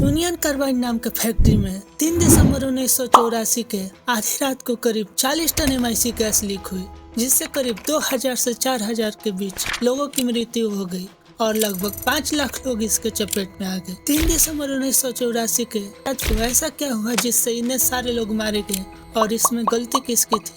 Union carbide नाम के factory में 3 दिसंबर 1984 के आधी रात को करीब 40 टन MIC गैस लीक हुई, जिससे करीब 2000 से 4000 के बीच लोगों की मृत्यु हो गई और लगभग 5 लाख लोग इसके चपेट में आ गए। 3 दिसंबर 1984 के रात को ऐसा क्या हुआ जिससे इतने सारे लोग मारे गए और इसमें गलती किसकी थी?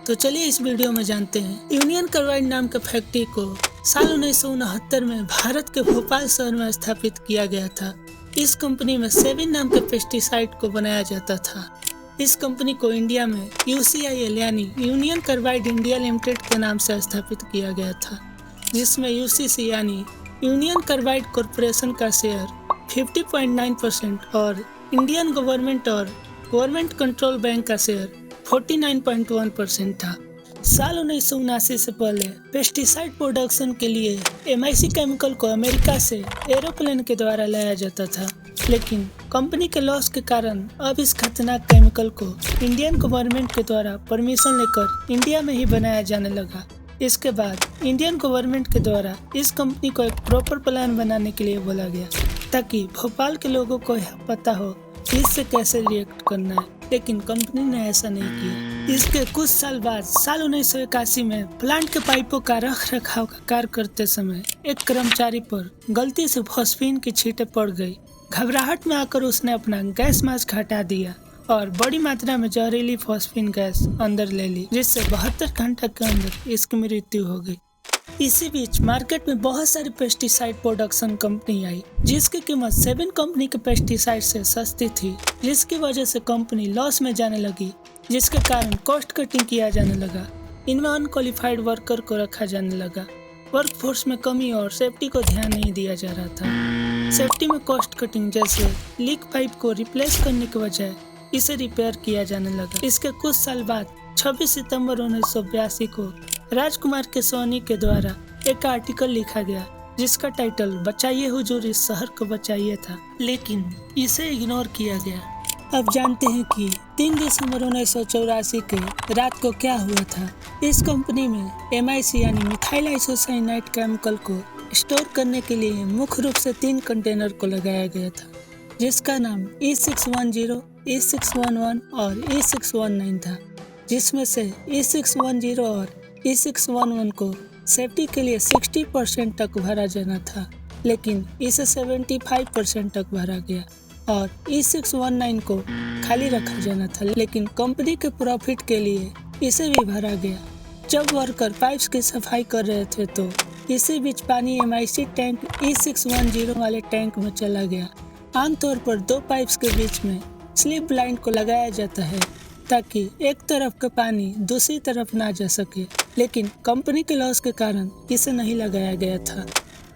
तो चलिए इस वीडियो में जानते हैं। यूनियन कार्बाइड नाम के फैक्ट्री को साल 1969 में भारत के भोपाल शहर में स्थापित किया गया था। इस कंपनी में सेविन नाम के पेस्टिसाइड को बनाया जाता था। इस कंपनी को इंडिया में UCIL यानी यूनियन कार्बाइड इंडिया लिमिटेड के नाम से स्थापित किया गया था, जिसमें UCC यानी यूनियन कार्बाइड कॉरपोरेशन का शेयर 50.9% और इंडियन गवर्नमेंट और गवर्नमेंट कंट्रोल बैंक का शेयर 49.1% था। साल 1979 से पहले पेस्टिसाइड प्रोडक्शन के लिए MIC केमिकल को अमेरिका से एरोप्लेन के द्वारा लाया जाता था, लेकिन कंपनी के लॉस के कारण अब इस खतरनाक केमिकल को इंडियन गवर्नमेंट के द्वारा परमिशन लेकर इंडिया में ही बनाया जाने लगा। इसके बाद इंडियन गवर्नमेंट के द्वारा इस कंपनी को एक प्रॉपर प्लान बनाने के लिए बोला गया, ताकि भोपाल के लोगों को यह पता हो कि इससे कैसे रिएक्ट करना है, लेकिन कंपनी ने ऐसा नहीं किया। इसके कुछ साल बाद साल 1981 में प्लांट के पाइपों का रख रखाव का कार्य करते समय एक कर्मचारी पर गलती से फॉस्फीन की छींटें पड़ गई। घबराहट में आकर उसने अपना गैस मास्क हटा दिया और बड़ी मात्रा में जहरीली फॉस्फीन गैस अंदर ले ली, जिससे 72 घंटे के अंदर इसकी मृत्यु हो गई। इसी बीच मार्केट में बहुत सारी पेस्टिसाइड प्रोडक्शन कंपनी आई, जिसकी कीमत सेविन कंपनी के पेस्टिसाइड से सस्ती थी, जिसकी वजह से कंपनी लॉस में जाने लगी, जिसके कारण कॉस्ट कटिंग किया जाने लगा। इनमें अनक्वालिफाइड वर्कर को रखा जाने लगा। वर्कफोर्स में कमी और सेफ्टी को ध्यान नहीं दिया जा रहा था। सेफ्टी में कॉस्ट कटिंग जैसे लीक पाइप को रिप्लेस करने के बजाय इसे रिपेयर किया जाने लगा। इसके कुछ साल बाद 26 सितंबर 1982 को राजकुमार के सोनी के द्वारा एक आर्टिकल लिखा गया, जिसका टाइटल बचाइए हुजूर इस शहर को बचाइए था, लेकिन इसे इग्नोर किया गया। अब जानते हैं कि 3 दिसंबर 1984 के रात को क्या हुआ था। इस कंपनी में MIC यानी मिथाइल आइसोसाइनाइड केमिकल को स्टोर करने के लिए मुख्य रूप से 3 कंटेनर को लगाया गया था, जिसका नाम E610, E611 और E619 था, जिसमें से E610 और E611 को सेफ्टी के लिए 60% तक भरा जाना था, लेकिन इसे 75% तक भरा गया और E619 को खाली रखा जाना था, लेकिन कंपनी के प्रॉफिट के लिए इसे भी भरा गया। जब वर्कर पाइप्स की सफाई कर रहे थे तो इसी बीच पानी MIC टैंक E610 वाले टैंक में चला गया। आमतौर पर 2 पाइप्स के बीच में स्लिप लाइन को लगाया जाता है, ताकि एक तरफ का पानी दूसरी तरफ ना जा सके, लेकिन कंपनी के लॉस के कारण इसे नहीं लगाया गया था।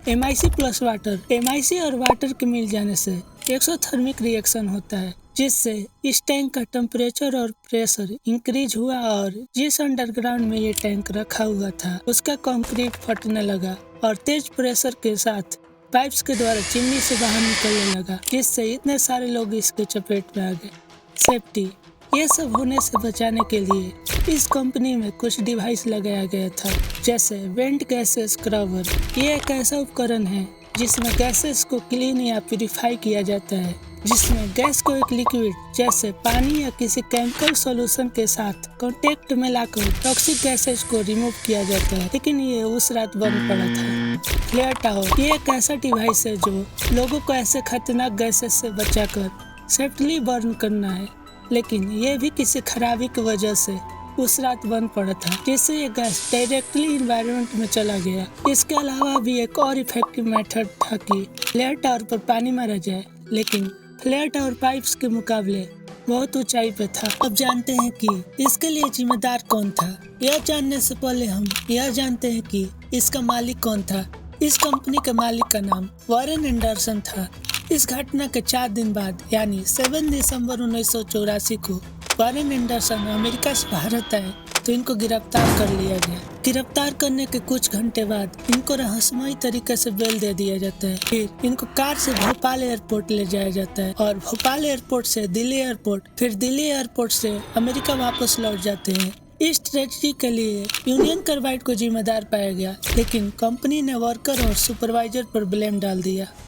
MIC प्लस वाटर, MIC और वाटर के मिल जाने से एक्सोथर्मिक रिएक्शन होता है, जिससे इस टैंक का टेम्परेचर और प्रेशर इंक्रीज हुआ और जिस अंडरग्राउंड में ये टैंक रखा हुआ था उसका कंक्रीट फटने लगा और तेज प्रेशर के साथ पाइप्स के द्वारा चिमनी से बाहर निकलने लगा, जिससे इतने सारे लोग इसके चपेट में आ गए। सेफ्टी, ये सब होने से बचाने के लिए इस कंपनी में कुछ डिवाइस लगाया गया था, जैसे वेंट गैसेस स्क्रबर। ये एक ऐसा उपकरण है जिसमें गैसेस को क्लीन या प्यूरिफाई किया जाता है, जिसमें गैस को एक लिक्विड जैसे पानी या किसी केमिकल सॉल्यूशन के साथ कांटेक्ट में लाकर टॉक्सिक गैसेस को रिमूव किया जाता है, लेकिन ये उस रात बंद पड़ा था। फ्लेयर टावर, ये एक ऐसा डिवाइस है जो लोगों को ऐसे खतरनाक गैसेस से बचाकर सेफ्टली बर्न करना है, लेकिन ये भी किसी खराबी की वजह से उस रात बंद पड़ा था, जिससे ये गैस डायरेक्टली इन्वायरमेंट में चला गया। इसके अलावा भी एक और इफेक्टिव मेथड था कि फ्लेयर टावर पर पानी मारा जाए, लेकिन फ्लेयर टावर पाइप्स के मुकाबले बहुत ऊंचाई पे था। अब जानते हैं कि इसके लिए जिम्मेदार कौन था। यह जानने से पहले हम यह जानते हैं कि इसका मालिक कौन था। इस कंपनी के मालिक का नाम वॉरेन एंडरसन था। इस घटना के 4 दिन बाद यानी 7 दिसंबर 1984 को वॉरेन एंडरसन अमेरिका से भारत आए तो इनको गिरफ्तार कर लिया गया। गिरफ्तार करने के कुछ घंटे बाद इनको रहस्यमयी तरीके से बेल दे दिया जाता है। फिर इनको कार से भोपाल एयरपोर्ट ले जाया जाता है और भोपाल एयरपोर्ट से दिल्ली एयरपोर्ट, फिर दिल्ली एयरपोर्ट से अमेरिका वापस लौट जाते हैं। इस ट्रेजेडी के लिए यूनियन कार्बाइड को जिम्मेदार पाया गया, लेकिन कंपनी ने वर्कर और सुपरवाइजर पर ब्लेम डाल दिया।